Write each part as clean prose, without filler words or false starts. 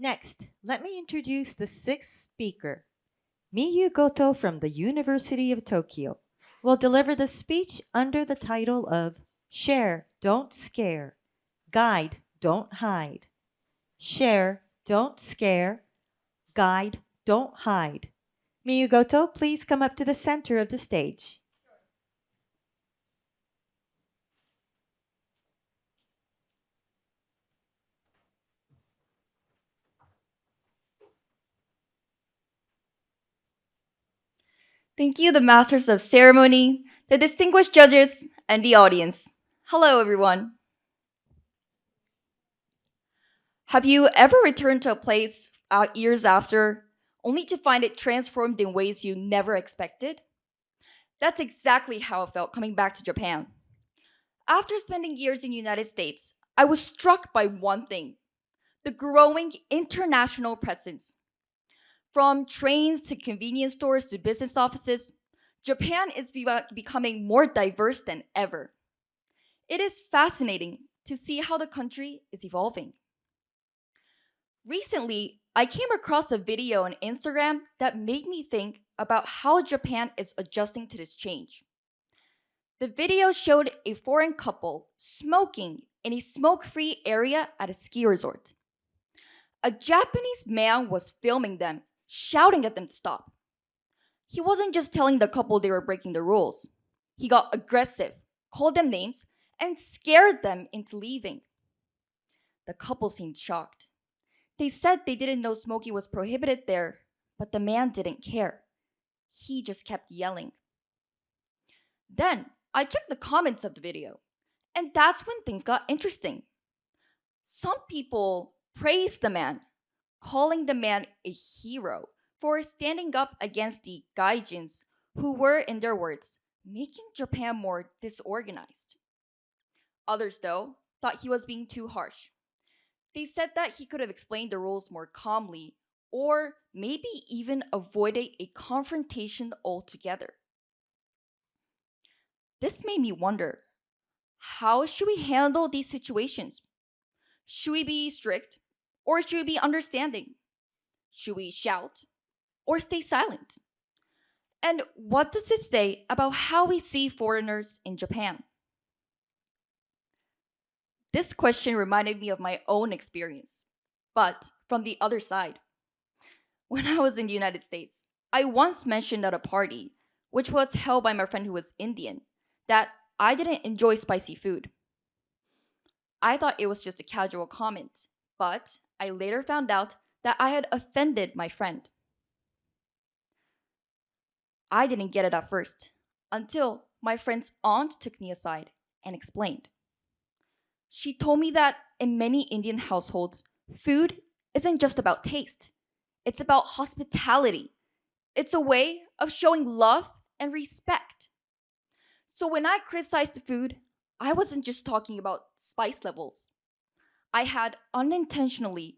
Next, let me introduce the sixth speaker. Miyu Goto from the University of Tokyo will deliver the speech under the title of Share, Don't Scare, Guide, Don't Hide. Share, Don't Scare, Guide, Don't Hide. Miyu Goto, please come up to the center of the stage. Thank you, the Masters of Ceremony, the distinguished judges, and the audience. Hello, everyone. Have you ever returned to a place years after, only to find it transformed in ways you never expected? That's exactly how I felt coming back to Japan. After spending years in the United States, I was struck by one thing: the growing international presence. From trains to convenience stores to business offices, Japan is becoming more diverse than ever. It is fascinating to see how the country is evolving. Recently, I came across a video on Instagram that made me think about how Japan is adjusting to this change. The video showed a foreign couple smoking in a smoke-free area at a ski resort. A Japanese man was filming them, shouting at them to stop. He wasn't just telling the couple they were breaking the rules. He got aggressive, called them names, and scared them into leaving. The couple seemed shocked. They said they didn't know smoking was prohibited there, but the man didn't care. He just kept yelling. Then I checked the comments of the video, and that's when things got interesting. Some people praised the man, calling the man a hero for standing up against the gaijins who were, in their words, making Japan more disorganized. Others, though, thought he was being too harsh. They said that he could have explained the rules more calmly, or maybe even avoided a confrontation altogether. This made me wonder, how should we handle these situations? Should we be strict, or should we be understanding? Should we shout, or stay silent? And what does it say about how we see foreigners in Japan? This question reminded me of my own experience, but from the other side. When I was in the United States, I once mentioned at a party, which was held by my friend who was Indian, that I didn't enjoy spicy food. I thought it was just a casual comment, but I later found out that I had offended my friend. I didn't get it at first, until my friend's aunt took me aside and explained. She told me that in many Indian households, food isn't just about taste. It's about hospitality. It's a way of showing love and respect. So when I criticized the food, I wasn't just talking about spice levels. I had unintentionally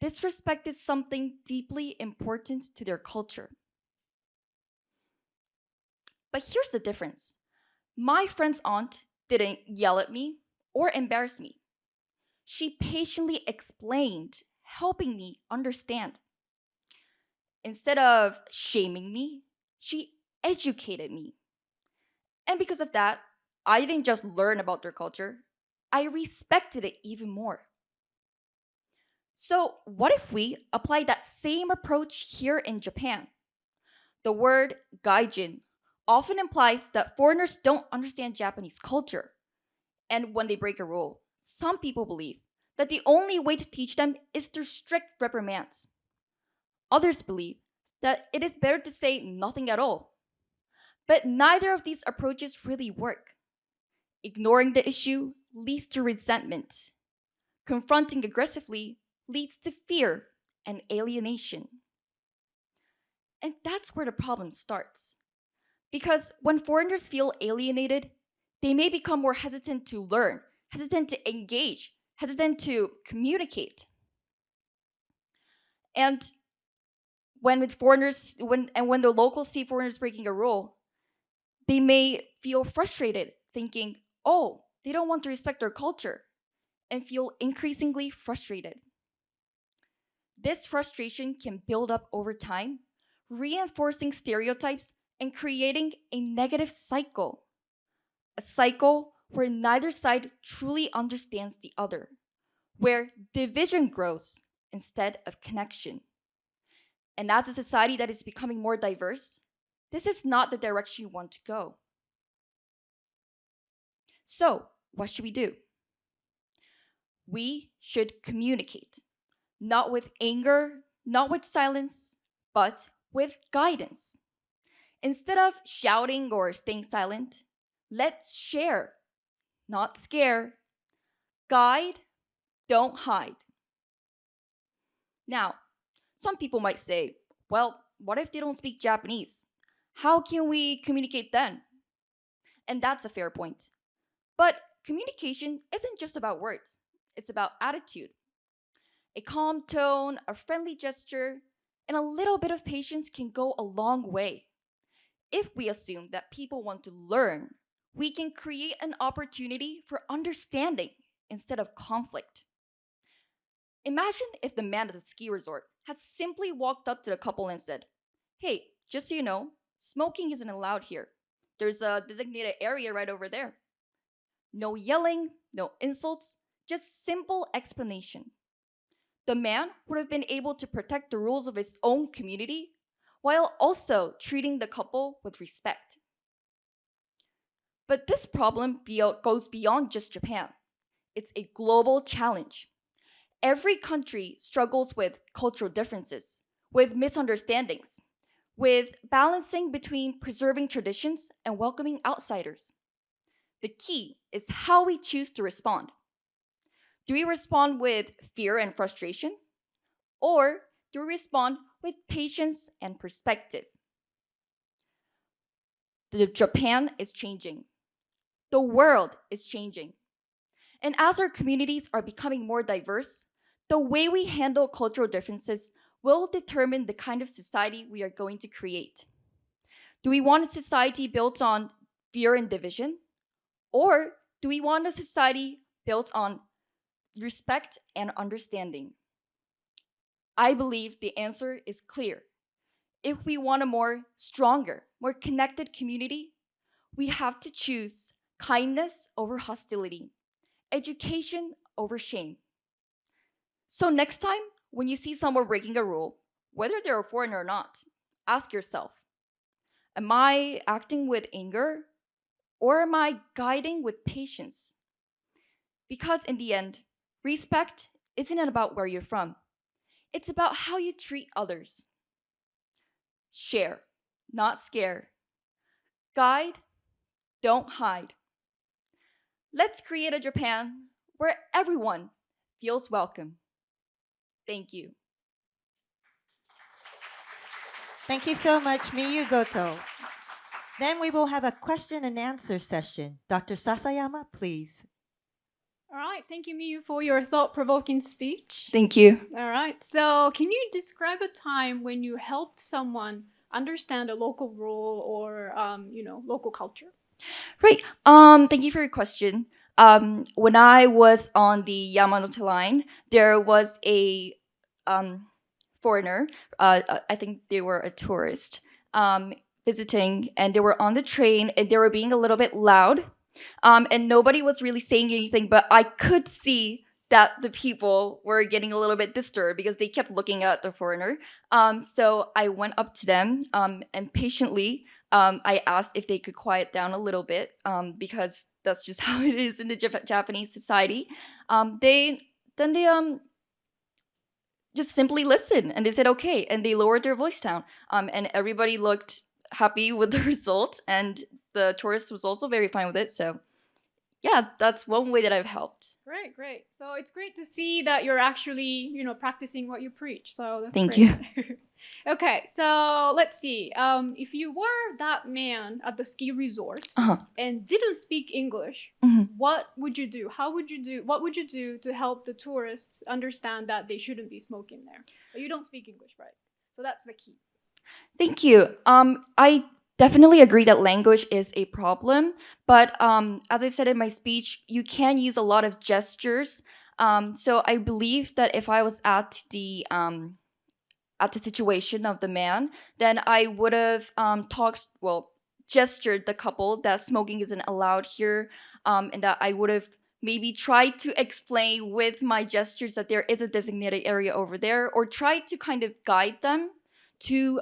disrespected something deeply important to their culture. But here's the difference. My friend's aunt didn't yell at me or embarrass me. She patiently explained, helping me understand. Instead of shaming me, she educated me. And because of that, I didn't just learn about their culture, I respected it even more. So, what if we apply that same approach here in Japan? The word gaijin often implies that foreigners don't understand Japanese culture. And when they break a rule, some people believe that the only way to teach them is through strict reprimands. Others believe that it is better to say nothing at all. But neither of these approaches really work. Ignoring the issue leads to resentment. Confronting aggressively leads to fear and alienation. And that's where the problem starts. Because when foreigners feel alienated, they may become more hesitant to learn, hesitant to engage, hesitant to communicate. And when the locals see foreigners breaking a rule, they may feel frustrated, thinking, oh, they don't want to respect our culture, and feel increasingly frustrated. This frustration can build up over time, reinforcing stereotypes and creating a negative cycle. A cycle where neither side truly understands the other, where division grows instead of connection. And as a society that is becoming more diverse, this is not the direction you want to go. So, what should we do? We should communicate, not with anger, not with silence, but with guidance. Instead of shouting or staying silent, let's share, not scare. Guide, don't hide. Now, some people might say, well, what if they don't speak Japanese? How can we communicate then? And that's a fair point. But communication isn't just about words. It's about attitude. A calm tone, a friendly gesture, and a little bit of patience can go a long way. If we assume that people want to learn, we can create an opportunity for understanding instead of conflict. Imagine if the man at the ski resort had simply walked up to the couple and said, "Hey, just so you know, smoking isn't allowed here. There's a designated area right over there." No yelling, no insults, just simple explanation. The man would have been able to protect the rules of his own community while also treating the couple with respect. But this problem goes beyond just Japan. It's a global challenge. Every country struggles with cultural differences, with misunderstandings, with balancing between preserving traditions and welcoming outsiders. The key is how we choose to respond. Do we respond with fear and frustration? Or do we respond with patience and perspective? Japan is changing. The world is changing. And as our communities are becoming more diverse, the way we handle cultural differences will determine the kind of society we are going to create. Do we want a society built on fear and division? Or do we want a society built on respect and understanding? I believe the answer is clear. If we want a more stronger, more connected community, we have to choose kindness over hostility, education over shame. So next time, when you see someone breaking a rule, whether they're a foreigner or not, ask yourself, am I acting with anger or am I guiding with patience? Because in the end, respect isn't about where you're from. It's about how you treat others. Share, not scare. Guide, don't hide. Let's create a Japan where everyone feels welcome. Thank you. Thank you so much, Miyu Goto. Then we will have a question and answer session. Dr. Sasayama, please. All right, thank you, Miyu, for your thought-provoking speech. Thank you. All right, so can you describe a time when you helped someone understand a local rule or, local culture? Right. Thank you for your question. When I was on the Yamanote line, there was a foreigner. I think they were a tourist visiting, and they were on the train, and they were being a little bit loud. And nobody was really saying anything, but I could see that the people were getting a little bit disturbed because they kept looking at the foreigner. So I went up to them and patiently I asked if they could quiet down a little bit because that's just how it is in the Japanese society. They just simply listened and they said okay, and they lowered their voice down. And everybody looked happy with the result, and the tourist was also very fine with it. So yeah, that's one way that I've helped. Great. So it's great to see that you're actually, practicing what you preach. So that's Thank great. you. Okay, so let's see. If you were that man at the ski resort and didn't speak English, what would you do? What would you do to help the tourists understand that they shouldn't be smoking there? But you don't speak English, right? So that's the key. Thank you. I definitely agree that language is a problem, but as I said in my speech, you can use a lot of gestures So I believe that if I was at the situation of the man, then I would have gestured the couple that smoking isn't allowed here, and that I would have maybe tried to explain with my gestures that there is a designated area over there, or try to kind of guide them to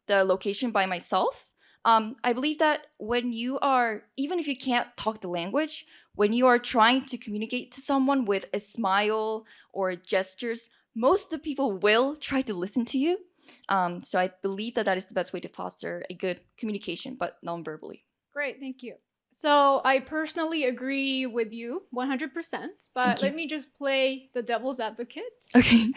the location by myself. I believe that when you are, even if you can't talk the language, when you are trying to communicate to someone with a smile or gestures, most of the people will try to listen to you. So I believe that that is the best way to foster a good communication, but non-verbally. Great, thank you. So I personally agree with you 100%, but let me just play the devil's advocate. Okay.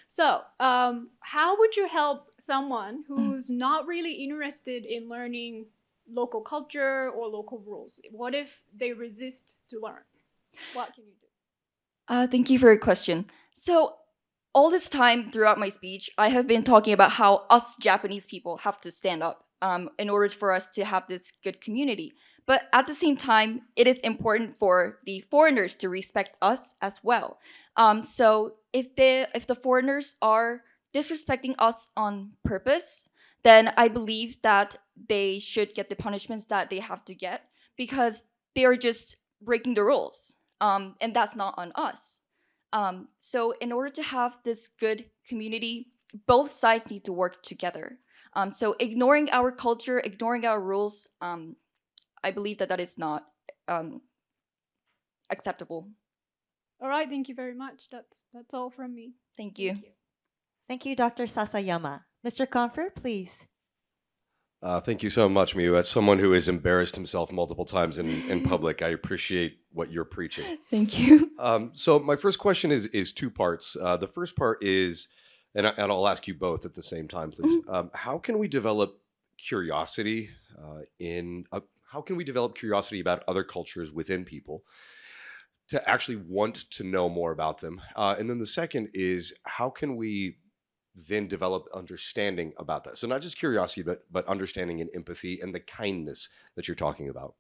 So how would you help someone who's not really interested in learning local culture or local rules? What if they resist to learn? What can you do? Thank you for your question. So all this time throughout my speech, I have been talking about how us Japanese people have to stand up in order for us to have this good community. But at the same time, it is important for the foreigners to respect us as well. So if the foreigners are disrespecting us on purpose, then I believe that they should get the punishments that they have to get, because they are just breaking the rules. And that's not on us. So in order to have this good community, both sides need to work together. So ignoring our culture, ignoring our rules, I believe that that is not acceptable. All right, thank you very much. That's all from me. Thank you. Thank you, Dr. Sasayama. Mr. Comfort, please. Thank you so much, Miyu. As someone who has embarrassed himself multiple times in public, I appreciate what you're preaching. Thank you. So my first question is two parts. The first part is, and I'll ask you both at the same time, please. How can we develop curiosity how can we develop curiosity about other cultures within people to actually want to know more about them? And then the second is, how can we then develop understanding about that? So not just curiosity, but understanding and empathy and the kindness that you're talking about.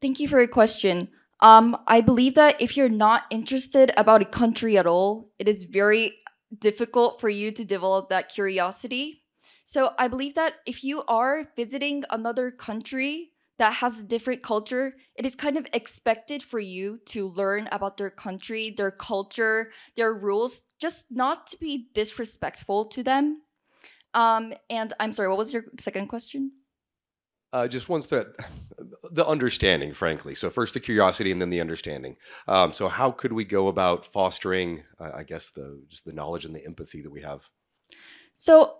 Thank you for your question. I believe that if you're not interested about a country at all, it is very difficult for you to develop that curiosity. So I believe that if you are visiting another country that has a different culture, it is kind of expected for you to learn about their country, their culture, their rules, just not to be disrespectful to them. And I'm sorry, what was your second question? Just once the understanding, frankly. So first the curiosity and then the understanding. So how could we go about fostering, I guess, just the knowledge and the empathy that we have? So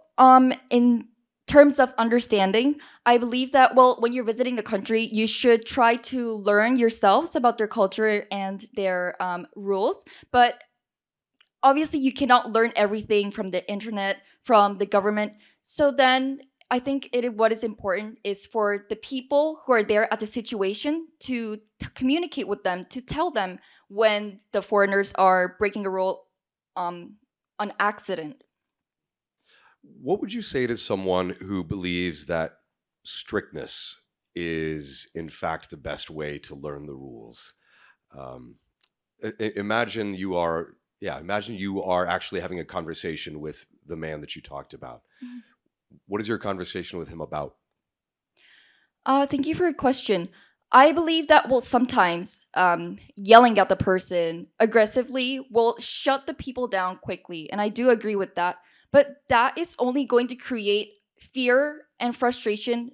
in terms of understanding, I believe that, well, when you're visiting a country, you should try to learn yourselves about their culture and their rules. But obviously, you cannot learn everything from the internet, from the government. So then I think what is important is for the people who are there at the situation to communicate with them, to tell them when the foreigners are breaking a rule on accident. What would you say to someone who believes that strictness is, in fact, the best way to learn the rules? Imagine you are actually having a conversation with the man that you talked about. Mm-hmm. What is your conversation with him about? Thank you for your question. I believe that, well, sometimes yelling at the person aggressively will shut the people down quickly. And I do agree with that. But that is only going to create fear and frustration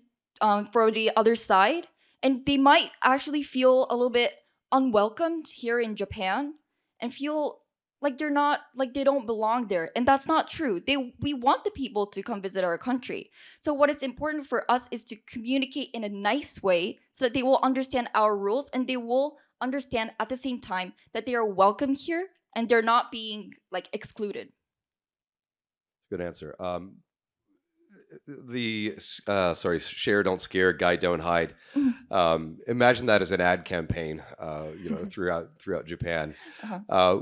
for the other side. And they might actually feel a little bit unwelcomed here in Japan and feel like they don't belong there. And that's not true. We want the people to come visit our country. So what is important for us is to communicate in a nice way so that they will understand our rules, and they will understand at the same time that they are welcome here and they're not being excluded. Good answer. Share, don't scare, guide, don't hide. Imagine that as an ad campaign, throughout Japan. Uh-huh.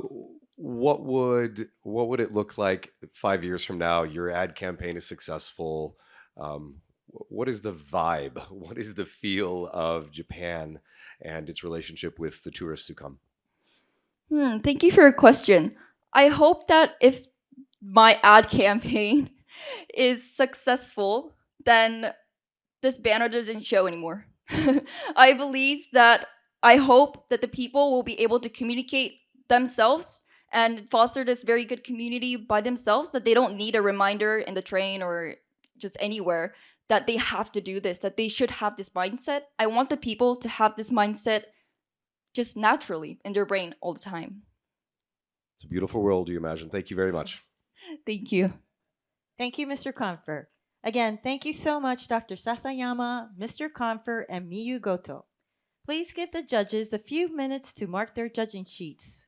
What would it look like 5 years from now? Your ad campaign is successful. What is the vibe? What is the feel of Japan and its relationship with the tourists who come? あ、Thank you for your question. So, in terms of understanding, I believe that, well, when you're visiting a country, you should try to learn yourselves about their culture and their rules. But obviously, you cannot learn everything from the internet, from the government. So then I think what is important is for the people who are there at the situation to communicate in a nice way so that they will understand our rules, and they will understand at the same time that they are welcome here and they're not being excluded. Good answer. Thank you for your question. I hope that if my ad campaign is successful, then this banner doesn't show anymore. I hope that the people will be able to communicate themselves and foster this very good community by themselves, that they don't need a reminder in the train or just anywhere that they have to do this, that they should have this mindset. I want the people to have this mindset just naturally in their brain all the time. It's a beautiful world you imagine. Thank you very much. Thank you. Thank you, Mr. Confer. Again, thank you so much, Dr. Sasayama, Mr. Confer, and Miyu Goto. Please give the judges a few minutes to mark their judging sheets.